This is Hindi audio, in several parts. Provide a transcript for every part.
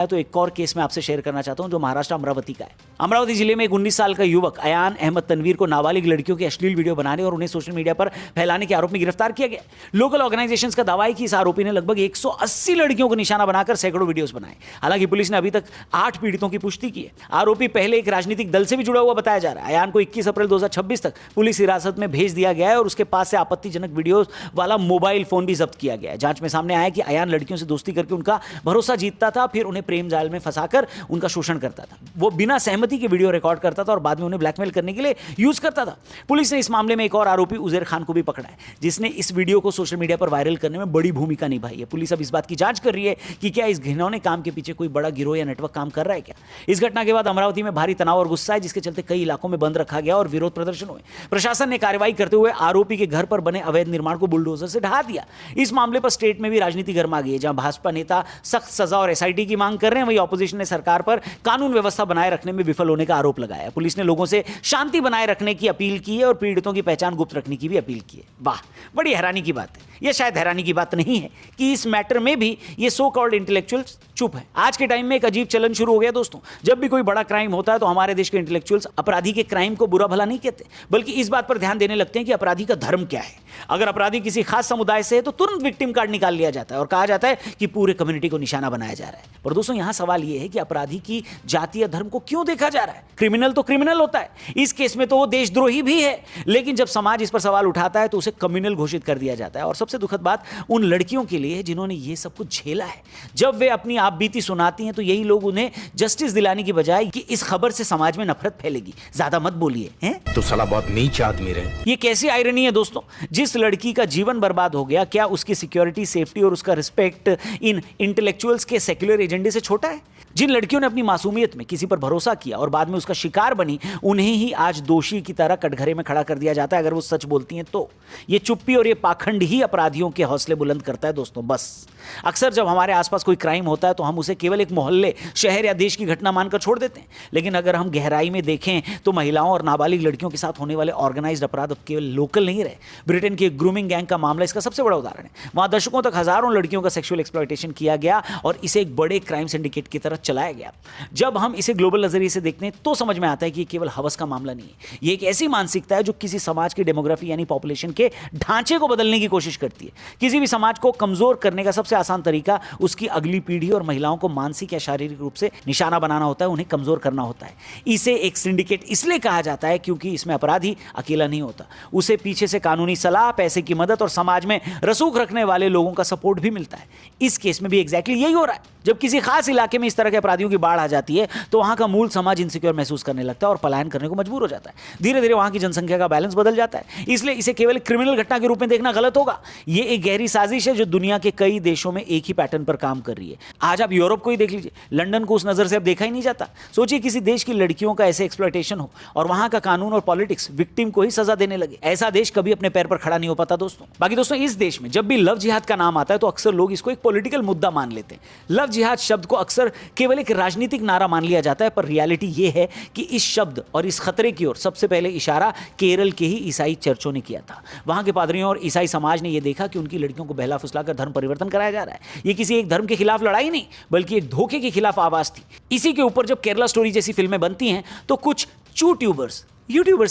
तो एक और केस मैं आपसे शेयर करना चाहता हूं जो महाराष्ट्र अमरावती का है। अमरावती जिले में एक 19 साल का युवक अयान अहमद तनवीर को नाबालिग लड़कियों की अश्लील वीडियो बनाने और उन्हें सोशल मीडिया पर फैलाने के आरोप में गिरफ्तार किया गया। लोकल ऑर्गेनाइजेशंस का दावा है कि इस आरोपी ने लगभग 180 लड़कियों को निशाना बनाकर सैकड़ों वीडियोस बनाए। हालांकि पुलिस ने अभी तक 8 पीड़ितों की पुष्टि की है। आरोपी पहले एक राजनीतिक दल से भी जुड़ा हुआ बताया जा रहा है। अयान को 21 अप्रैल 2026 तक पुलिस हिरासत में भेज दिया गया है और उसके पास से आपत्तिजनक वीडियो वाला मोबाइल फोन भी जब्त किया गया है। जांच में सामने आया कि अयान लड़कियों से दोस्ती करके उनका भरोसा जीतता था, फिर उन्हें प्रेम जाल में फंसाकर उनका शोषण करता था। वो बिना सहमति के वीडियो रिकॉर्ड करता था और बाद में उन्हें ब्लैकमेल करने के लिए यूज करता था। पुलिस ने इस मामले में एक और आरोपी उजैर खान को भी पकड़ा है, जिसने इस वीडियो को सोशल मीडिया पर वायरल करने में बड़ी भूमिका निभाई है। पुलिस अब इस बात की जांच कर रही है कि क्या इस घिनौने काम के पीछे कोई बड़ा गिरोह या नेटवर्क काम कर रहा है क्या। इस घटना के बाद अमरावती में भारी तनाव और गुस्सा है, जिसके चलते कई इलाकों में बंद रखा गया और विरोध प्रदर्शन हुए। प्रशासन ने कार्रवाई करते हुए आरोपी के घर पर बने अवैध निर्माण को बुलडोजर से ढहा दिया। इस मामले पर स्टेट में भी राजनीति गर्मा गई है। जहां भाजपा नेता सख्त सजा और एसआईटी की मांग कर रहे हैं, वहीं ऑपोजिशन ने सरकार पर कानून व्यवस्था बनाए रखने में विफल होने का आरोप लगाया है। पुलिस ने लोगों से शांति बनाए रखने की अपील की है और पीड़ितों की पहचान गुप्त रखने की भी अपील की है। वाह, बड़ी हैरानी की बात है। यह शायद हैरानी की बात नहीं है कि इस मैटर में भी ये सो कॉल्ड इंटेलेक्चुअल्स चुप है। आज के टाइम में एक अजीब चलन शुरू हो गया दोस्तों। जब भी कोई बड़ा क्राइम होता है तो हमारे देश के इंटेलेक्चुअल्स अपराधी के क्राइम को बुरा भला नहीं कहते, बल्कि इस बात पर ध्यान देने लगते हैं कि अपराधी का धर्म क्या है। अगर अपराधी किसी खास समुदाय से है तो तुरंत विक्टिम कार्ड निकाल लिया जाता है और कहा जाता है कि पूरे कम्युनिटी को निशाना बनाया जा रहा है। पर दोस्तों, यहां सवाल यह है कि अपराधी की जाति या धर्म को क्यों देखा जा रहा है। क्रिमिनल तो क्रिमिनल होता है, इस केस में तो वो देशद्रोही भी है, लेकिन जब समाज इस पर सवाल उठाता है तो उसे कम्युनल घोषित कर दिया जाता है। और सबसे दुखद बात उन लड़कियों के लिए जिन्होंने ये सब कुछ झेला है। जब वे अपनी आप बीती सुनाती हैं तो यही लोग उन्हें जस्टिस दिलाने की बजाय कि इस खबर से समाज में नफरत फैलेगी, ज्यादा मत बोलिए, हैं तो साला बहुत नीच आदमी रहे। ये कैसी आयरनी है दोस्तों। जिस लड़की का जीवन बर्बाद हो गया, क्या उसकी सिक्योरिटी, सेफ्टी और उसका रिस्पेक्ट इन इंटेलेक्चुअल्स के सेक्युलर एजेंडे से छोटा है। जिन लड़कियों ने अपनी मासूमियत में किसी पर भरोसा किया और बाद में उसका शिकार बनी, उन्हें ही आज दोषी की तरह कटघरे में खड़ा कर दिया जाता है अगर वो सच बोलती हैं तो। ये चुप्पी और ये पाखंड ही अपराधियों के हौसले बुलंद करता है दोस्तों। बस अक्सर जब हमारे आसपास कोई क्राइम होता है तो हम उसे केवल एक मोहल्ले, शहर या देश की घटना मानकर छोड़ देते हैं, लेकिन अगर हम गहराई में देखें तो महिलाओं और नाबालिग लड़कियों के साथ होने वाले ऑर्गेनाइज्ड अपराध अब केवल लोकल नहीं रहे। ब्रिटेन की एक ग्रूमिंग गैंग का मामला इसका सबसे बड़ा उदाहरण है। वहां दशकों तक हजारों लड़कियों का सेक्सुअल एक्सप्लॉयटेशन किया गया और इसे एक बड़े क्राइम सिंडिकेट की तरह चलाया गया। जब हम इसे ग्लोबल नजरिए से देखते हैं तो समझ में आता है कि ये केवल हवस का मामला नहीं है। ये एक ऐसी मानसिकता है जो किसी समाज की डेमोग्राफी यानी पॉपुलेशन के ढांचे को बदलने की कोशिश करती है। किसी भी समाज को कमजोर करने का सबसे आसान तरीका उसकी अगली पीढ़ी और महिलाओं को मानसिक या शारीरिक रूप से निशाना बनाना होता है, उन्हें कमजोर करना होता है। इसे एक सिंडिकेट इसलिए कहा जाता है क्योंकि इसमें अपराधी अकेला नहीं होता, उसे पीछे से कानूनी सलाह, पैसे की मदद और समाज में रसूख रखने वाले लोगों का सपोर्ट भी मिलता है। इस केस में भी एग्जैक्टली यही हो रहा है। जब किसी खास इलाके में इस तरह के अपराधियों की बाढ़ आ जाती है तो वहां का मूल समाज इनसिक्योर महसूस करने लगता है और पलायन करने को मजबूर हो जाता है। धीरे धीरे वहां की जनसंख्या का बैलेंस बदल जाता है। इसलिए इसे केवल क्रिमिनल घटना के रूप में देखना गलत होगा। यह एक गहरी साजिश है जो दुनिया के कई देशों में एक ही पैटर्न पर काम कर रही है। आज आप यूरोप को ही देख लीजिए, लंदन को उस नजर से अब देखा ही नहीं जाता। सोचिए किसी देश की लड़कियों का ऐसे एक्सप्लॉयटेशन हो और वहां का कानून और पॉलिटिक्स विक्टिम को ही सजा देने लगे। ऐसा देश कभी अपने पैर पर खड़ा नहीं हो पाता दोस्तों। बाकी दोस्तों, इस देश में जब भी लव जिहाद का नाम आता है तो अक्सर लोग इसको एक पॉलिटिकल मुद्दा मान लेते हैं। लव जिहाद शब्द को अक्सर केवल एक राजनीतिक नारा मान लिया जाता है, पर रियलिटी यह है कि इस शब्द और इस खतरे की ओर सबसे पहले इशारा केरल के ही ईसाई चर्चों ने किया था। वहां के पादरियों और ईसाई समाज ने यह देखा कि उनकी लड़कियों को बहला फुसलाकर धर्म परिवर्तन कराया जा रहा है। यह किसी एक धर्म के खिलाफ लड़ाई नहीं, बल्कि एक धोखे के खिलाफ आवाज थी। इसी के ऊपर जब केरला स्टोरी जैसी फिल्में बनती हैं तो कुछ यूट्यूबर्स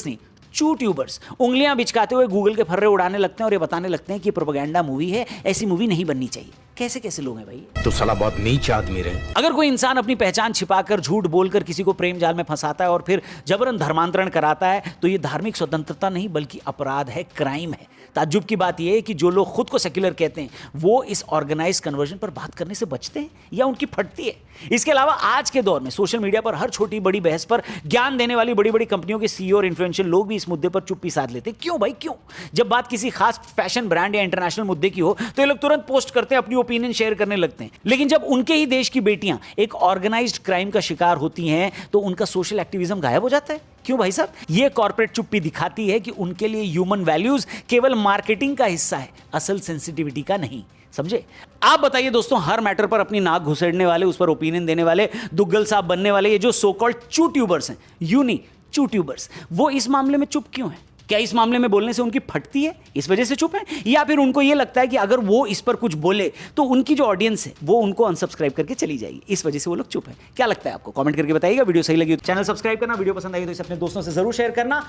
नहीं, ट्यूबर्स उंगलियां बिचकाते हुए गूगल के फर्रे उड़ाने लगते हैं और ये बताने लगते हैं कि प्रोपेगेंडा मूवी है, ऐसी मूवी नहीं बननी चाहिए। कैसे कैसे लोग हैं भाई। तो साला बहुत नीच आदमी रहे। अगर कोई इंसान अपनी पहचान छिपाकर, झूठ बोलकर किसी को प्रेम जाल में फंसाता है और फिर जबरन धर्मांतरण कराता है तो ये धार्मिक स्वतंत्रता नहीं बल्कि अपराध है, क्राइम है। ताज्जुब की बात यह है कि जो लोग खुद को सेक्युलर कहते हैं वो इस ऑर्गेनाइज कन्वर्जन पर बात करने से बचते हैं या उनकी फटती है। इसके अलावा आज के दौर में सोशल मीडिया पर हर छोटी बड़ी बहस पर ज्ञान देने वाली बड़ी बड़ी कंपनियों के सीईओ और इन्फ्लुएंशियल लोग भी इस मुद्दे पर चुप्पी साध लेते हैं। क्यों भाई, क्यों? जब बात किसी खास फैशन ब्रांड या इंटरनेशनल मुद्दे की हो तो ये लोग तुरंत पोस्ट करते हैं, अपनी ओपिनियन शेयर करने लगते हैं। लेकिन जब उनके ही देश की बेटियां एक ऑर्गेनाइज्ड क्राइम का शिकार होती हैं तो उनका सोशल एक्टिविज्म गायब हो जाता है। क्यों भाई साहब? ये कॉर्पोरेट चुप्पी दिखाती है कि उनके लिए ह्यूमन वैल्यूज केवल मार्केटिंग का हिस्सा है, असल सेंसिटिविटी का नहीं। समझे? आप बताइए दोस्तों, हर मैटर पर अपनी नाक घुसेड़ने वाले, उस पर ओपिनियन देने वाले, दुग्गल साहब बनने वाले ये जो सो कॉल्ड ट्यूबर्स हैं, यूट्यूबर्स, वो इस मामले में चुप क्यों हैं? क्या इस मामले में बोलने से उनकी फटती है, इस वजह से चुप है, या फिर उनको ये लगता है कि अगर वो इस पर कुछ बोले तो उनकी जो ऑडियंस है वो उनको अनसब्सक्राइब करके चली जाएगी, इस वजह से वो लोग चुप है? क्या लगता है आपको? कमेंट करके बताइएगा। वीडियो सही लगी तो चैनल सब्सक्राइब करना, वीडियो पसंद आई तो इसे अपने दोस्तों से जरूर शेयर करना।